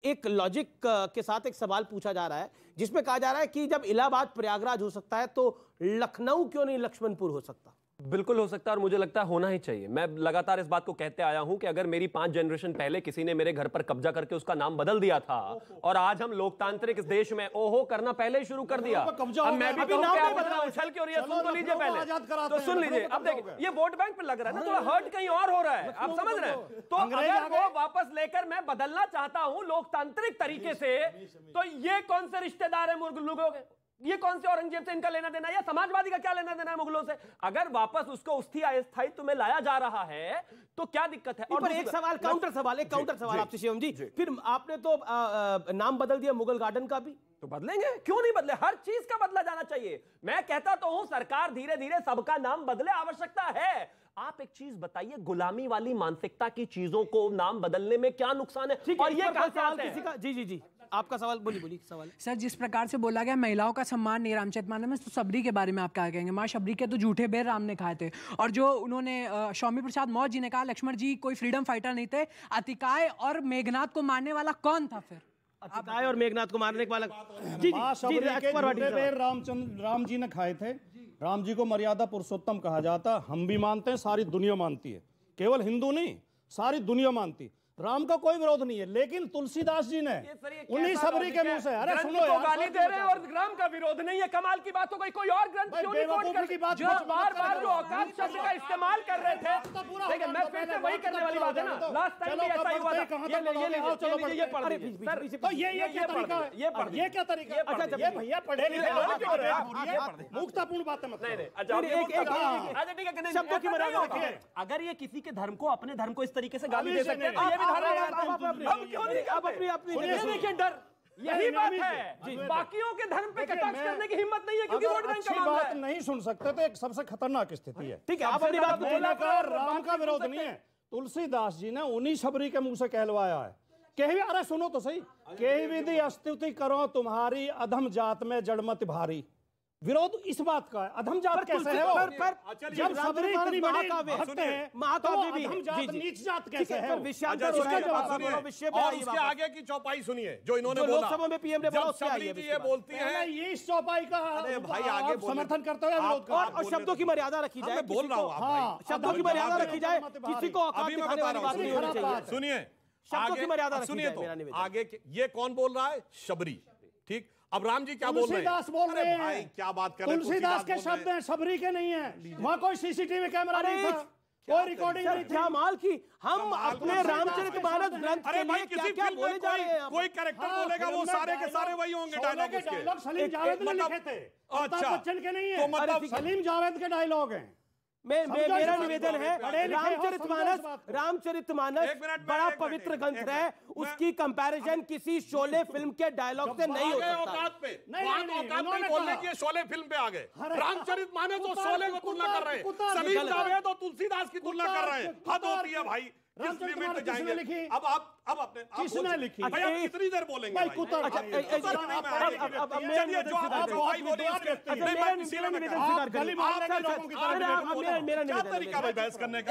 एक लॉजिक के साथ एक सवाल पूछा जा रहा है जिसमें कहा जा रहा है कि जब इलाहाबाद प्रयागराज हो सकता है तो लखनऊ क्यों नहीं लक्ष्मणपुर हो सकता? बिल्कुल हो सकता है और मुझे लगता है होना ही चाहिए। मैं लगातार इस बात को कहते आया हूं कि अगर मेरी 5 जनरेशन पहले किसी ने मेरे घर पर कब्जा करके उसका नाम बदल दिया था और आज हम लोकतांत्रिक इस देश में ओहो करना पहले ही शुरू कर दिया, अब मैं भी कहूं कि आप इतना उछल क्यों रही है? सुन तो लीजिए पहले, तो सुन लीजिए। अब देखिए ये वोट बैंक पर लग रहा है ना, थोड़ा हर्ट कहीं और हो रहा है, आप समझ रहे हैं? तो अगर वो वापस लेकर मैं बदलना चाहता हूं लोकतांत्रिक तरीके से, तो ये कौन से रिश्तेदार है मुगलों के? ये कौन से औरंगजेब से इनका लेना देना, या समाजवादी का क्या लेना देना है मुगलों से? अगर वापस उसको स्थायित्व में लाया जा रहा है तो क्या दिक्कत है? और एक सवाल, काउंटर सवाल आपसे शिवम जी, फिर आपने तो नाम बदल दिया मुगल गार्डन का भी, तो बदलेंगे, क्यों नहीं बदले? हर चीज का बदला जाना चाहिए। मैं कहता तो हूं सरकार धीरे धीरे सबका नाम बदले, आवश्यकता है। आप एक चीज बताइए, गुलामी वाली मानसिकता की चीजों को नाम बदलने में क्या नुकसान है? और ये कहां से आता है? किसी का जी आपका सवाल बोलिए सवाल। सर, जिस प्रकार से बोला गया महिलाओं का सम्मान नहीं रामचरितमानस में, तो सबरी के बारे में आप क्या कहेंगे? मां शबरी के तो झूठे बेर राम ने खाए थे, और जो उन्होंने स्वामी प्रसाद मौर्य जी ने कहा लक्ष्मण जी कोई फ्रीडम फाइटर नहीं थे, अतिकाय और मेघनाथ को मारने वाला कौन था? फिर अतिकाय और मेघनाथ को मारने वाला राम जी ने खाए थे। राम जी को मर्यादा पुरुषोत्तम कहा जाता, हम भी मानते हैं, सारी दुनिया मानती है, केवल हिंदू नहीं सारी दुनिया मानती। राम का कोई विरोध नहीं है, लेकिन तुलसीदास जी ने उन्हीं सबरी के मुंह से, अरे सुनो यार, गाली दे रहे हैं और राम का विरोध नहीं है। कमाल की बात हो गई, कोई और ग्रंथ क्यों नहीं कोट कर? जो बार-बार जो औकात शब्द का इस्तेमाल कर रहे थे, देखिए मैं फिर से वही करने वाली बात है ना, लास्ट टाइम भी ऐसा ही हुआ था। ये पढ़ लीजिए सर, तो ये क्या तरीका है? ये क्या तरीका है? अच्छा ये भैया पढ़े लिखे लोग क्यों रहे हैं? मुक्तापूर्ण बातें मत। नहीं अच्छा ठीक है, शब्दों की मर्यादा रखिए। अगर ये किसी के धर्म को, अपने धर्म को इस तरीके से गाली दे सकते हैं तो ये अब क्यों नहीं? आप अपनी डर, यही बात है। बाकियों के धर्म पे कटाक्ष करने की हिम्मत नहीं है क्योंकि वोट बैंक का मामला है। नहीं सुन सकते तो एक सबसे खतरनाक स्थिति है। ठीक है, आप अपनी बात को, राम का विरोध नहीं है। तुलसीदास जी ने उन्हीं शबरी के मुंह से कहलवाया है। कही, अरे सुनो तो सही, कही विधि स्तुति करो तुम्हारी, अधम जात में जड़मत भारी। विरोध इस बात का है, अधम जात कैसे है वो? जब सबरी इतनी बड़ी भक्त है, महाकाव्य भी अधम जात नीच जात कैसे है? और उसके आगे की चौपाई सुनिए जो इन्होंने बोला, लोकसभा में पीएम ने बोला, सबरी जी ये बोलती है, ये इस चौपाई का भाई आगे समर्थन करते हुए विरोध कर, और शब्दों की मर्यादा रखी जाए। बोल रहा हूँ, शब्दों की मर्यादा रखी जाए, किसी को औकात दिखाने वाली बात नहीं होनी चाहिए। सुनिए, शब्दों की मर्यादा सुनिए तो आगे ये कौन बोल रहा है? शबरी। ठीक, अब राम जी क्या बोल रहे हैं? तुलसीदास बोल रहे हैं। भाई क्या बात कर रहे हैं? तुलसीदास के शब्द हैं, सबरी के नहीं है। वहां कोई सीसीटीवी कैमरा नहीं था, कोई रिकॉर्डिंग नहीं थी। क्या माल की हम अपने रामचरितमानस ग्रंथ के लिए क्या बोले जा रहे हैं? कोई कैरेक्टर बोलेगा वो सारे के सारे वही होंगे डायलॉग उसके। डायलॉग सलीम जावेद ने लिखे थे, अमिताभ बच्चन के नहीं है। तो मतलब सलीम जावेद के डायलॉग हैं। मेरा निवेदन है, रामचरितमानस बड़ा पवित्र ग्रंथ है, उसकी कंपैरिजन किसी शोले फिल्म के डायलॉग से नहीं हो सकता। औकात पे बोलने की शोले फिल्म पे आ गए। रामचरितमानस और शोले को तुलना कर रहे हैं, सलीम जावेद और तुलसीदास की तुलना कर रहे हैं। हद होती है भाई। लिखी अब आप अपने किसने लिखी? भाई आप कितनी देर बोलेंगे?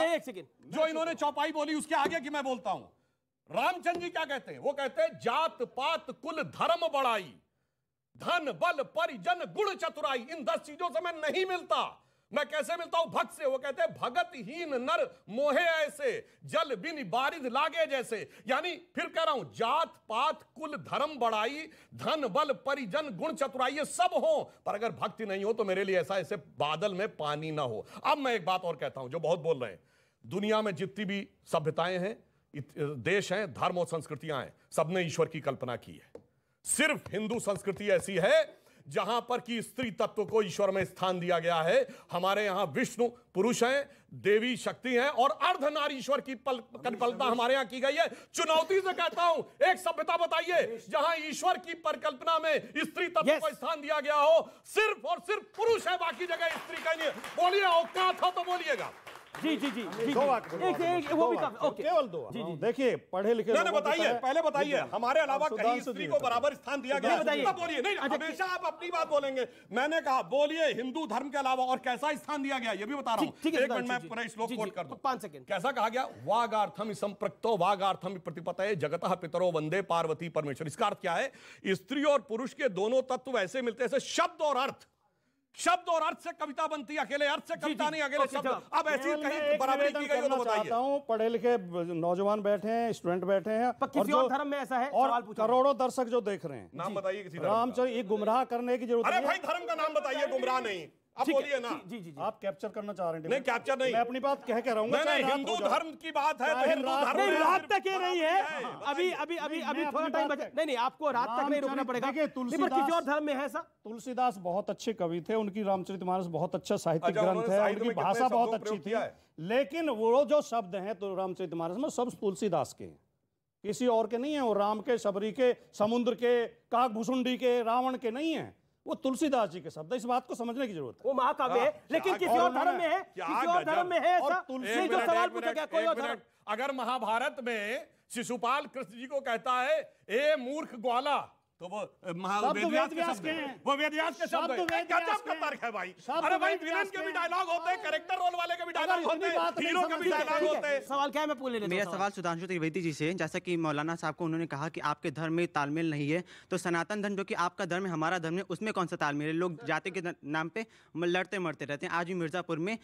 एक सेकंड, जो इन्होंने चौपाई बोली उसके आगे की मैं बोलता हूं। रामचंद्र जी क्या कहते हैं? वो कहते हैं जात पात कुल धर्म बढ़ाई, धन बल परिजन गुण चतुराई, इन 10 चीजों से मैं नहीं मिलता। मैं कैसे मिलता हूं? भक्त से। वो कहते हैं भगतहीन नर मोहे ऐसे, जल बिन बारिद लागे जैसे। यानी फिर कह रहा हूं, जात पात कुल धर्म बढ़ाई, धन बल परिजन गुण चतुराई, ये सब हो, पर अगर भक्ति नहीं हो तो मेरे लिए ऐसा ऐसे बादल में पानी ना हो। अब मैं एक बात और कहता हूं जो बहुत बोल रहे हैं, दुनिया में जितनी भी सभ्यताएं हैं, देश हैं, धर्म और संस्कृतियां हैं, सबने ईश्वर की कल्पना की है। सिर्फ हिंदू संस्कृति ऐसी है जहां पर कि स्त्री तत्व को ईश्वर में स्थान दिया गया है। हमारे यहां विष्णु पुरुष हैं, देवी शक्ति हैं, और अर्धनारीश्वर की कल्पना हमारे यहां की गई है। चुनौती से कहता हूं, एक सभ्यता बताइए जहां ईश्वर की परिकल्पना में स्त्री तत्व को स्थान दिया गया हो। सिर्फ और सिर्फ पुरुष है, बाकी जगह स्त्री का नहीं है। बोलिए, औकात हो तो बोलिएगा। जी जी जी जी दो वाक्य, एक वो भी काफी ओके केवल दो। देखिए पढ़े लिखे नहीं लोगों की बताइए, तरह- पहले बताइए, हमारे अलावा कहीं सुधांशु स्त्री जी को बराबर स्थान दिया गया है? बताइए। तब बोलिए, नहीं हमेशा आप अपनी बात बोलेंगे। मैंने कहा बोलिए हिंदू धर्म के अलावा और कैसा स्थान दिया गया, ये भी बता रहा हूं। ठीक है, एक मिनट में पूरा श्लोक कोट कर दूं। 5 सेकंड। कैसा कहा गया? वागार्थम संप्रक्तो वागार्थम प्रतिपतये जगतः पितरो वंदे पार्वती परमेश्वर। इसका अर्थ क्या है? स्त्री और पुरुष के दोनों तत्व ऐसे मिलते हैं जैसे शब्द और अर्थ। शब्द और अर्थ से कविता बनती है, अकेले अर्थ से कविता नहीं, अकेले शब्द। अब ऐसी कहीं बराबरी की गई हो तो बताइए। हूं, पढ़े लिखे नौजवान बैठे हैं, स्टूडेंट बैठे हैं, किसी और धर्म में ऐसा है? और सवाल पूछा। करोड़ों दर्शक जो देख रहे हैं। नाम बताइए किसी धर्म का। रामचंद्र, ये गुमराह करने की जरूरत अरे नहीं भाई धर्म का नाम बताइए, गुमराह नहीं। अब बोलिए ना। जी जी जी। आप कैप्चर करना चाह रहे हैं? नहीं कैप्चर नहीं, मैं अपनी बात कह के रहूंगा। नहीं हिंदू धर्म की बात है तो चाहे हिंदू रात धर्म नहीं में रात सिर्फ तक ये नहीं है, बताइए। अभी मैं थोड़ा अपनी टाइम बात बचा। नहीं आपको रात तक नहीं रुकना पड़ेगा। देखिए, नहीं, पर किसी और धर्म में है ऐसा? तुलसीदास बहुत अच्छे कवि थे, उनकी रामचरितमानस बहुत अच्छा साहित्यिक अच्छा, ग्रंथ उन्होंने है, साहित्य उनकी में कितने भाषा बहुत शब्दों का अच्छी प्रयोग थी, किया है? लेकिन वो जो शब्द हैं तो रामचरितमानस में सब तुलसीदास के हैं, किसी और के नहीं है। वो राम के, शबरी के, समुद्र के, काकभूषुंडी के, रावण के नहीं है, वो तुलसीदास जी के शब्द है। इस बात को समझने की जरूरत है। वो महाकाव्य है, लेकिन किसी और धर्म में है, किसी और धर्म में है ऐसा? नहीं, जो सवाल पूछा गया कोई और धर्म। अगर महाभारत में शिशुपाल कृष्ण जी को कहता है ए मूर्ख ग्वाला, तो वो वेद व्यास के हैं। वो वेद व्यास के शब्द शब्द हैं। वेद गजब व्यास का के तर्क है भाई। शब्द अरे भाई वेद विलन व्यास के के भी हैं। डायलॉग होते हैं, कैरेक्टर रोल वाले के भी डायलॉग होते हैं, हीरो के भी डायलॉग होते हैं। सवाल क्या है, मैं पूछ लेता हूं। मेरा सवाल सुधांशु त्रिवेदी जी से, जैसा कि मौलाना साहब को उन्होंने कहा कि आपके धर्म में तालमेल नहीं है, तो सनातन धर्म जो कि आपका धर्म है, हमारा धर्म है, उसमें कौन सा तालमेल है? लोग जाति के नाम पे लड़ते मरते रहते हैं। आज भी मिर्जापुर में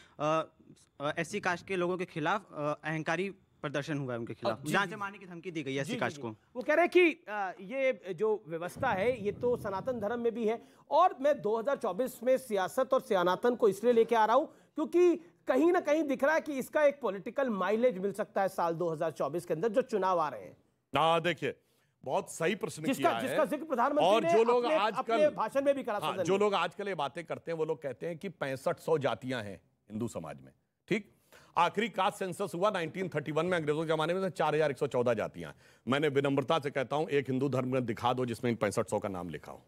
SC कास्ट के लोगों के खिलाफ अहंकारी प्रदर्शन हुआ है, उनके खिलाफ जान से मारने की धमकी दी गई है SC कास्ट को। वो कह रहे हैं कि ये जो व्यवस्था है ये तो सनातन धर्म में भी है, और मैं 2024 में सियासत और सनातन को इसलिए लेके आ रहा हूं क्योंकि कहीं ना कहीं दिख रहा है कि इसका एक पॉलिटिकल माइलेज मिल सकता है साल 2024 के अंदर जो चुनाव आ रहे हैं। देखिए बहुत सही प्रश्न किया जिसका है। जिक्र प्रधानमंत्री और ने जो लोग अपने आजकल भाषण में भी करा, हाँ, जो लोग आजकल ये बातें करते हैं वो लोग कहते हैं कि 6500 जातियां हैं हिंदू समाज में। ठीक, आखिरी कास्ट सेंसस हुआ 1931 में, अंग्रेजों के जमाने में 4114 जातियां। मैंने विनम्रता से कहता हूं एक हिंदू धर्म ग्रंथ दिखा दो जिसमें इन 6500 का नाम लिखा हो,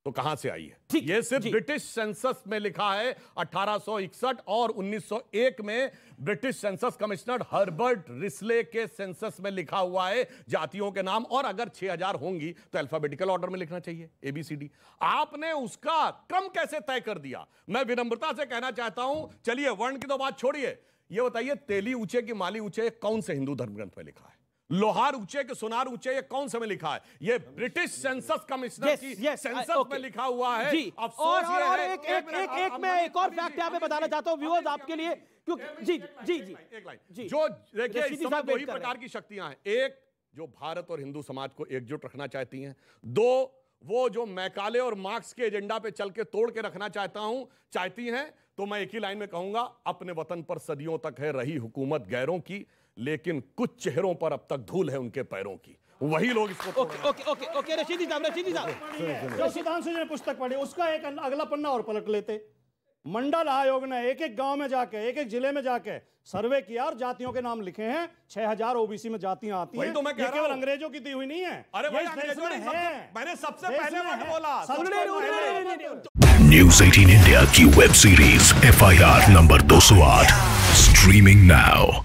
तो कहां से आई है? ये सिर्फ ब्रिटिश सेंसस में लिखा है 1861 और 1901 में British census commissioner Herbert Risley के सेंसस में लिखा हुआ है जातियों के नाम। और अगर 6000 होंगी तो अल्फाबेटिकल ऑर्डर में लिखना चाहिए, ABCD। आपने उसका क्रम कैसे तय कर दिया? मैं विनम्रता से कहना चाहता हूं, चलिए वर्ण की तो बात छोड़िए, ये बताइए तेली ऊंचे की माली ऊंचे कौन से हिंदू धर्म ग्रंथ में लिखा है? लोहार ऊंचे के सोनार ऊंचे ये कौन से में लिखा है? ये ब्रिटिश सेंसस कमिश्नर की सेंसस में लिखा हुआ है। जी, और एक मैं एक और फैक्ट यहाँ पे बताना चाहता हूँ व्यूअर्स आपके लिए, क्योंकि जी जी जी एक लाइन जी। जो देखिए इस रशीदी समय साहब दो ही वेट कर रहे प्रकार की शक्तियां हैं। एक जो भारत और हिंदू समाज को एकजुट रखना चाहती हैं, दो वो जो मैकाले और मार्क्स के एजेंडा पे चल के तोड़ के रखना चाहती हैं। तो मैं एक ही लाइन में कहूंगा, अपने वतन पर सदियों तक है रही हुकूमत गैरों की, लेकिन कुछ चेहरों पर अब तक धूल है उनके पैरों की। वही लोग इसको ओके रशीदी साहब जो सुधांशु जी ने पुस्तक पढ़ी उसका एक अगला पन्ना और पलट लेते। मंडल आयोग ने एक एक गांव में जाके, एक एक जिले में जाके सर्वे किया और जातियों के नाम लिखे हैं। 6000 OBC में जातियां आती हैं। तो मैं कह रहा केवल हूं। अंग्रेजों की दी हुई नहीं है। अरे भाई ये इस देश अंग्रेजों में ने है। मैंने सबसे देश पहले में वर्ड है। बोला। न्यूज 18 इंडिया की web series FIR number 208 streaming now.